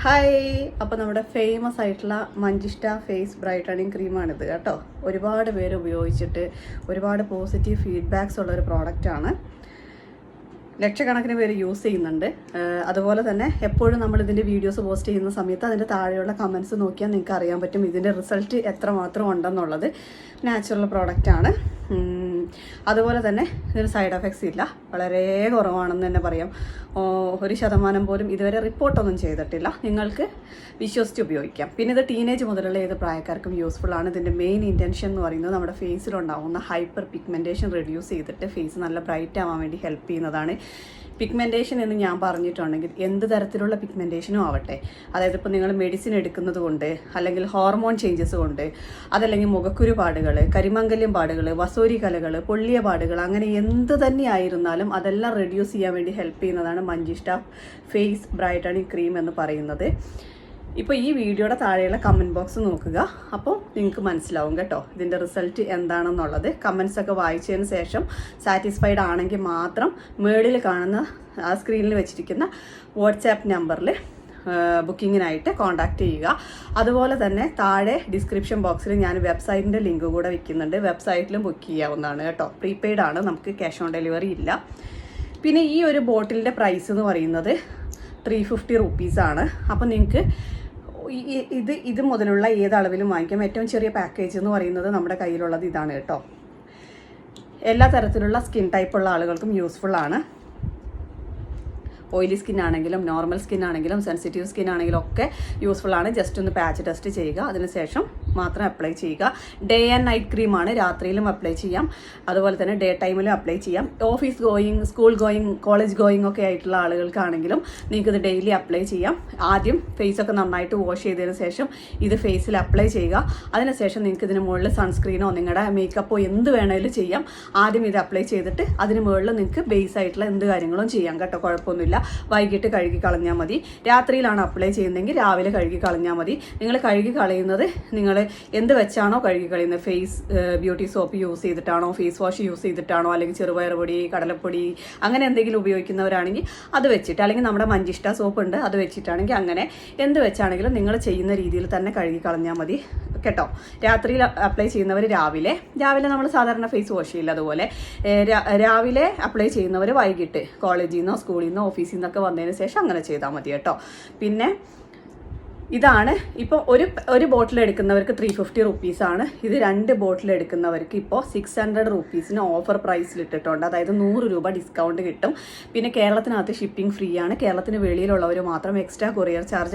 Hi, അപ്പോൾ നമ്മുടെ famous ആയിട്ടുള്ള മഞ്ചിഷ്ട ഫേസ് ബ്രൈറ്റനിങ് ക്രീമാണിത് കേട്ടോ. ഒരുപാട് പേര് ഉപയോഗിച്ചിട്ട് ഒരുപാട് പോസിറ്റീവ് ഫീഡ്ബാക്സ് ഉള്ളൊരു പ്രോഡക്റ്റാണ്. ലക്ഷക്കണക്കിന് പേര് യൂസ് ചെയ്യുന്നുണ്ട്. അതുപോലെ തന്നെ എപ്പോഴും നമ്മൾ ഇതിൻ്റെ വീഡിയോസ് പോസ്റ്റ് ചെയ്യുന്ന സമയത്ത് അതിൻ്റെ താഴെയുള്ള കമൻസ് നോക്കിയാൽ നിങ്ങൾക്ക് അറിയാൻ പറ്റും ഇതിൻ്റെ റിസൾട്ട് എത്രമാത്രം ഉണ്ടെന്നുള്ളത്. നാച്ചുറൽ പ്രോഡക്റ്റാണ്. അതുപോലെ തന്നെ ഇതിന് സൈഡ് എഫക്ട്സ് ഇല്ല, വളരെ കുറവാണെന്ന് തന്നെ പറയാം. 1% പോലും ഇതുവരെ റിപ്പോർട്ടൊന്നും ചെയ്തിട്ടില്ല. നിങ്ങൾക്ക് വിശ്വസിച്ച് ഉപയോഗിക്കാം. പിന്നെ ഇത് ടീനേജ് മുതലുള്ള ഏത് പ്രായക്കാർക്കും യൂസ്ഫുൾ ആണ്. ഇതിൻ്റെ മെയിൻ ഇൻറ്റൻഷൻ എന്ന് പറയുന്നത് നമ്മുടെ ഫേസിലുണ്ടാകുന്ന ഹൈപ്പർ പിഗ്മെൻറ്റേഷൻ റെഡ്യൂസ് ചെയ്തിട്ട് ഫേസ് നല്ല ബ്രൈറ്റ് ആവാൻ വേണ്ടി ഹെൽപ്പ് ചെയ്യുന്നതാണ്. പിഗ്മെൻറ്റേഷൻ എന്ന് ഞാൻ പറഞ്ഞിട്ടുണ്ടെങ്കിൽ എന്ത് തരത്തിലുള്ള പിഗ്മെൻറ്റേഷനും ആവട്ടെ, അതായത് ഇപ്പോൾ നിങ്ങൾ മെഡിസിൻ എടുക്കുന്നത് കൊണ്ട്, അല്ലെങ്കിൽ ഹോർമോൺ ചേഞ്ചസ് കൊണ്ട്, അതല്ലെങ്കിൽ മുഖക്കുരു പാടുകൾ, കരിമംഗല്യം പാടുകൾ, വസൂരി കലകൾ, പൊള്ളിയ പാടുകൾ, അങ്ങനെ എന്ത് തന്നെ ആയിരുന്നാലും അതെല്ലാം റെഡ്യൂസ് ചെയ്യാൻ വേണ്ടി ഹെൽപ്പ് ചെയ്യുന്നതാണ് മഞ്ചിഷ്ട ഫേസ് ബ്രൈറ്റനിങ് ക്രീം എന്ന് പറയുന്നത്. ഇപ്പോൾ ഈ വീഡിയോയുടെ താഴെയുള്ള കമൻറ്റ് ബോക്സ് നോക്കുക, അപ്പോൾ നിങ്ങൾക്ക് മനസ്സിലാവും കേട്ടോ ഇതിൻ്റെ റിസൾട്ട് എന്താണെന്നുള്ളത്. കമൻസൊക്കെ വായിച്ചതിന് ശേഷം സാറ്റിസ്ഫൈഡ് ആണെങ്കിൽ മാത്രം മേളിൽ കാണുന്ന ആ സ്ക്രീനിൽ വെച്ചിരിക്കുന്ന വാട്സാപ്പ് നമ്പറിൽ ബുക്കിങ്ങിനായിട്ട് കോൺടാക്റ്റ് ചെയ്യുക. അതുപോലെ തന്നെ താഴെ ഡിസ്ക്രിപ്ഷൻ ബോക്സിൽ ഞാൻ വെബ്സൈറ്റിൻ്റെ ലിങ്ക് കൂടെ വയ്ക്കുന്നുണ്ട്. വെബ്സൈറ്റിലും ബുക്ക് ചെയ്യാവുന്നതാണ് കേട്ടോ. പ്രീപെയ്ഡ് ആണ്, നമുക്ക് ക്യാഷ് ഓൺ ഡെലിവറി ഇല്ല. പിന്നെ ഈ ഒരു ബോട്ടിലിൻ്റെ പ്രൈസ് എന്ന് പറയുന്നത് 350 റുപ്പീസാണ്. അപ്പോൾ നിങ്ങൾക്ക് ഇത് മുതലുള്ള ഏത് അളവിലും വാങ്ങിക്കാം. ഏറ്റവും ചെറിയ പാക്കേജ് എന്ന് പറയുന്നത് നമ്മുടെ കയ്യിലുള്ളത് ഇതാണ് കേട്ടോ. എല്ലാ തരത്തിലുള്ള സ്കിൻ ടൈപ്പുള്ള ആളുകൾക്കും യൂസ്ഫുൾ ആണ്. ഓയിലി സ്കിൻ ആണെങ്കിലും നോർമൽ സ്കിൻ ആണെങ്കിലും സെൻസിറ്റീവ് സ്കിൻ ആണെങ്കിലും ഒക്കെ യൂസ്ഫുൾ ആണ്. ജസ്റ്റ് ഒന്ന് പാച്ച് ടെസ്റ്റ് ചെയ്യുക, അതിനുശേഷം മാത്രം അപ്ലൈ ചെയ്യുക. ഡേ ആൻഡ് നൈറ്റ് ക്രീമാണ്, രാത്രിയിലും അപ്ലൈ ചെയ്യാം, അതുപോലെ തന്നെ ഡേ ടൈമിലും അപ്ലൈ ചെയ്യാം. Office going, school going, college going ഒക്കെ ആയിട്ടുള്ള ആളുകൾക്കാണെങ്കിലും നിങ്ങൾക്കിത് ഡെയിലി അപ്ലൈ ചെയ്യാം. ആദ്യം ഫേസൊക്കെ നന്നായിട്ട് വാഷ് ചെയ്തതിന് ശേഷം ഇത് ഫേസിൽ അപ്ലൈ ചെയ്യുക. അതിനുശേഷം നിങ്ങൾക്ക് ഇതിന് മുകളിൽ സൺസ്ക്രീനോ നിങ്ങളുടെ മേക്കപ്പോ എന്ത് വേണമെങ്കിലും ചെയ്യാം. ആദ്യം ഇത് അപ്ലൈ ചെയ്തിട്ട് അതിന് മുകളിൽ നിങ്ങൾക്ക് ബേസ് ആയിട്ടുള്ള എന്ത് കാര്യങ്ങളും ചെയ്യാം കേട്ടോ, കുഴപ്പമൊന്നുമില്ല. വൈകിട്ട് കഴുകി കളഞ്ഞാൽ മതി. രാത്രിയിലാണ് അപ്ലൈ ചെയ്യുന്നതെങ്കിൽ രാവിലെ കഴുകി കളഞ്ഞാൽ മതി. നിങ്ങൾ കഴുകി കളയുന്നത് നിങ്ങൾ എന്ത് വെച്ചാണോ കഴുകി കളയുന്നത്, ഫേസ് ബ്യൂട്ടി സോപ്പ് യൂസ് ചെയ്തിട്ടാണോ, ഫേസ് വാഷ് യൂസ് ചെയ്തിട്ടാണോ, അല്ലെങ്കിൽ ചെറുപയർ പൊടി, കടലപ്പൊടി അങ്ങനെ എന്തെങ്കിലും ഉപയോഗിക്കുന്നവരാണെങ്കിൽ അത് വെച്ചിട്ട്, അല്ലെങ്കിൽ നമ്മുടെ മഞ്ചിഷ്ട സോപ്പ് ഉണ്ട് അത് വെച്ചിട്ടാണെങ്കിൽ, അങ്ങനെ എന്ത് വെച്ചാണെങ്കിലും നിങ്ങൾ ചെയ്യുന്ന രീതിയിൽ തന്നെ കഴുകി കളഞ്ഞാൽ മതി കേട്ടോ. രാത്രിയിൽ അപ്ലൈ ചെയ്യുന്നവർ രാവിലെ നമ്മൾ സാധാരണ ഫേസ് വാഷ് ചെയ്യില്ല, അതുപോലെ രാവിലെ അപ്ലൈ ചെയ്യുന്നവർ വൈകിട്ട് കോളേജിൽ നിന്നോ സ്കൂളിൽ നിന്നോ ഓഫീസിൽ നിന്നൊക്കെ വന്നതിന് ശേഷം അങ്ങനെ ചെയ്താൽ മതി കേട്ടോ. പിന്നെ ഇതാണ് ഇപ്പോൾ ഒരു ബോട്ടിൽ എടുക്കുന്നവർക്ക് 350 റുപ്പീസാണ്. ഇത് 2 ബോട്ടിൽ എടുക്കുന്നവർക്ക് ഇപ്പോൾ 600 റുപ്പീസിന് ഓഫർ പ്രൈസിൽ ഇട്ടിട്ടുണ്ട്. അതായത് 100 രൂപ ഡിസ്കൗണ്ട് കിട്ടും. പിന്നെ കേരളത്തിനകത്ത് ഷിപ്പിംഗ് ഫ്രീ ആണ്. കേരളത്തിന് വെളിയിലുള്ളവർ മാത്രം എക്സ്ട്രാ കൊറിയർ ചാർജ്